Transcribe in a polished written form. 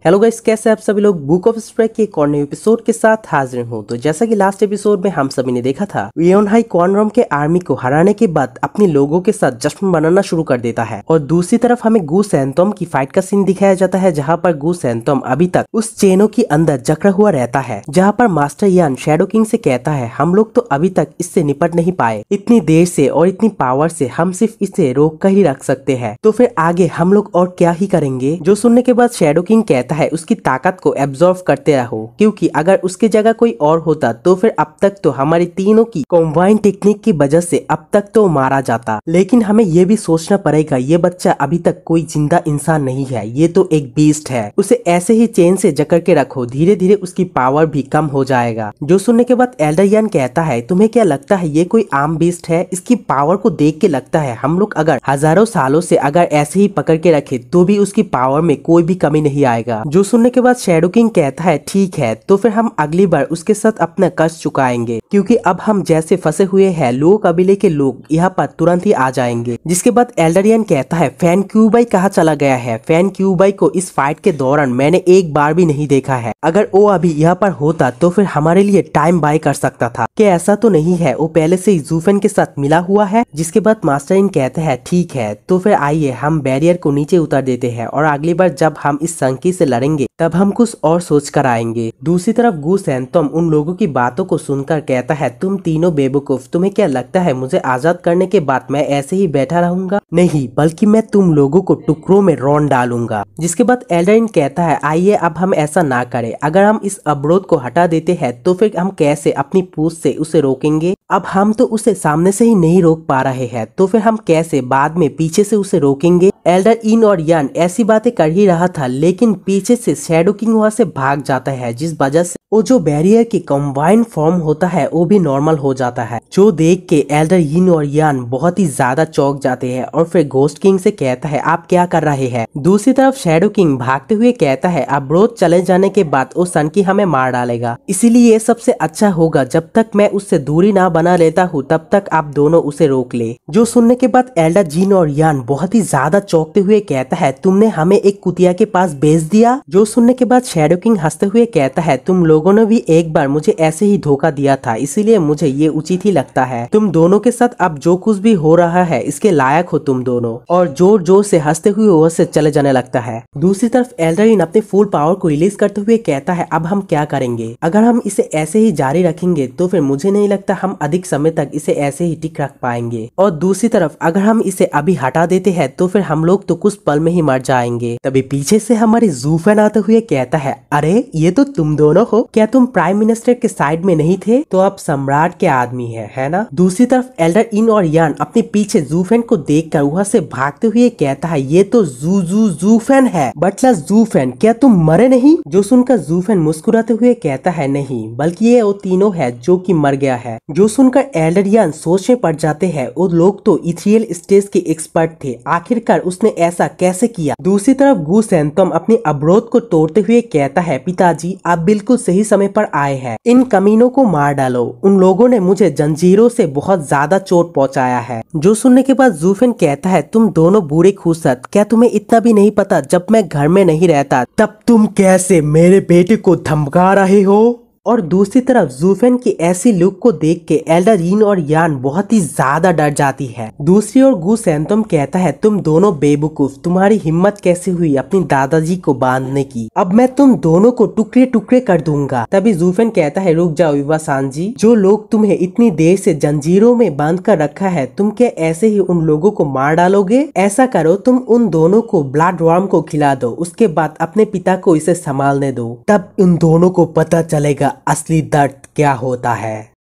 Hello guys, कैसे आप सभी लोग। बुक ऑफ स्ट्राइक के एक और नए एपिसोड के साथ हाजिर हूँ। तो जैसा कि लास्ट एपिसोड में हम सभी ने देखा था, लियोन हाई क्वानरम के आर्मी को हराने के बाद अपने लोगों के साथ जश्न मनाना शुरू कर देता है और दूसरी तरफ हमें गू सैंतोम की फाइट का सीन दिखाया जाता है, जहाँ पर गू सैंतोम अभी तक उस चेनों के अंदर जकड़ा हुआ रहता है, जहाँ पर मास्टर यान शैडो किंग से कहता है हम लोग तो अभी तक इससे निपट नहीं पाए, इतनी देर से और इतनी पावर से हम सिर्फ इसे रोक कर ही रख सकते हैं, तो फिर आगे हम लोग और क्या ही करेंगे। जो सुनने के बाद शैडो किंग कहता है उसकी ताकत को एब्जॉर्व करते रहो, क्योंकि अगर उसकी जगह कोई और होता तो फिर अब तक तो हमारी तीनों की कॉम्बाइन टेक्निक की वजह से अब तक तो मारा जाता। लेकिन हमें ये भी सोचना पड़ेगा ये बच्चा अभी तक कोई जिंदा इंसान नहीं है, ये तो एक बीस्ट है, उसे ऐसे ही चेन से जकड़ के रखो, धीरे धीरे उसकी पावर भी कम हो जाएगा। जो सुनने के बाद एल्डर यान कहता है तुम्हें क्या लगता है ये कोई आम बीस्ट है, इसकी पावर को देख के लगता है हम लोग अगर हजारों सालों से अगर ऐसे ही पकड़ के रखे तो भी उसकी पावर में कोई भी कमी नहीं आएगा। जो सुनने के बाद शैडो किंग कहता है ठीक है, तो फिर हम अगली बार उसके साथ अपना कष्ट चुकाएंगे, क्योंकि अब हम जैसे फंसे हुए हैं लो कबीले के लोग यहाँ पर तुरंत ही आ जाएंगे। जिसके बाद एल्डरियन कहता है फैन क्यूबाई कहाँ चला गया है, फैन क्यूबाई को इस फाइट के दौरान मैंने एक बार भी नहीं देखा है, अगर वो अभी यहाँ पर होता तो फिर हमारे लिए टाइम बाय कर सकता था। क्या ऐसा तो नहीं है वो पहले से ही जूफेन के साथ मिला हुआ है। जिसके बाद मास्टर इन कहते हैं ठीक है, तो फिर आइए हम बैरियर को नीचे उतार देते हैं और अगली बार जब हम इस संकी से लड़ेंगे तब हम कुछ और सोच कर आएंगे। दूसरी तरफ गू सैंतोम उन लोगों की बातों को सुनकर कहता है तुम तीनों बेवकूफ, तुम्हें क्या लगता है मुझे आजाद करने के बाद मैं ऐसे ही बैठा रहूंगा, नहीं बल्कि मैं तुम लोगों को टुकड़ों में रौंद डालूंगा। जिसके बाद एल्डरिन कहता है आइए अब हम ऐसा ना करें, अगर हम इस अवरोध को हटा देते हैं तो फिर हम कैसे अपनी पूंछ से उसे रोकेंगे, अब हम तो उसे सामने से ही नहीं रोक पा रहे हैं, तो फिर हम कैसे बाद में पीछे से उसे रोकेंगे। एल्डर इन और यान ऐसी बातें कर ही रहा था, लेकिन पीछे से शैडो किंग वहां से भाग जाता है, जिस वजह से वो जो बैरियर की कंबाइन फॉर्म होता है वो भी नॉर्मल हो जाता है। जो देख के एल्डर इन और यान बहुत ही ज्यादा चौंक जाते हैं और फिर घोस्ट किंग से कहता है आप क्या कर रहे हैं। दूसरी तरफ शैडो किंग भागते हुए कहता है अवरोध चले जाने के बाद वो सन की हमें मार डालेगा, इसीलिए ये सबसे अच्छा होगा जब तक मैं उससे दूरी ना बना लेता हूँ तब तक आप दोनों उसे रोक ले। जो सुनने के बाद एल्डर जिन और यान बहुत ही ज्यादा चौंकते हुए कहता है तुमने हमें एक कुतिया के पास भेज दिया। जो सुनने के बाद शैडो किंग हंसते हुए कहता है तुम लोगों ने भी एक बार मुझे ऐसे ही धोखा दिया था, इसीलिए मुझे ये उचित ही लगता है तुम दोनों के साथ अब जो कुछ भी हो रहा है इसके लायक हो तुम दोनों। और जोर जोर से हंसते हुए वह से चले जाने लगता है। दूसरी तरफ एल्डरिन अपने फुल पावर को रिलीज करते हुए कहता है अब हम क्या करेंगे, अगर हम इसे ऐसे ही जारी रखेंगे तो फिर मुझे नहीं लगता हम अधिक समय तक इसे ऐसे ही टिक रख पाएंगे, और दूसरी तरफ अगर हम इसे अभी हटा देते हैं तो फिर हम लोग तो कुछ पल में ही मर जाएंगे। तभी पीछे से हमारी जूफेन आते हुए कहता है अरे ये तो तुम दोनों हो, क्या तुम प्राइम मिनिस्टर के साइड में नहीं थे, तो अब सम्राट के आदमी है ना। दूसरी तरफ एल्डर इन और यान अपने पीछे जूफेन को देखकर वहां से भागते हुए कहता है ये तो जूफेन है, बटला जूफेन क्या तुम मरे नहीं। जो सुनकर जूफेन मुस्कुराते हुए कहता है नहीं, बल्कि ये वो तीनों है जो कि मर गया है। जो सुनकर एल्डर यान सोच में पड़ जाते हैं वो लोग तो इथरियल स्टेज के एक्सपर्ट थे, आखिरकार उसने ऐसा कैसे किया। दूसरी तरफ गू सैंतोम अपने अवरोध को तोड़ते हुए कहता है पिताजी आप बिल्कुल सही समय पर आए हैं, इन कमीनों को मार डालो, उन लोगों ने मुझे जंजीरों से बहुत ज्यादा चोट पहुंचाया है। जो सुनने के बाद जूफेन कहता है तुम दोनों बुरे खूसत, क्या तुम्हें इतना भी नहीं पता जब मैं घर में नहीं रहता तब तुम कैसे मेरे बेटे को धमका रहे हो। और दूसरी तरफ जूफेन की ऐसी लुक को देख के एल्डर यीन और यान बहुत ही ज्यादा डर जाती है। दूसरी ओर गू सैंतोम कहता है तुम दोनों बेवकूफ, तुम्हारी हिम्मत कैसे हुई अपनी दादाजी को बांधने की, अब मैं तुम दोनों को टुकड़े टुकड़े कर दूंगा। तभी जूफेन कहता है रुक जाओ इवा-सान जी, जो लोग तुम्हें इतनी देर से जंजीरों में बांध कर रखा है तुम क्या ऐसे ही उन लोगों को मार डालोगे। ऐसा करो तुम उन दोनों को ब्लड वर्म को खिला दो, उसके बाद अपने पिता को इसे संभालने दो, तब उन दोनों को पता चलेगा असली दर्द क्या होता है।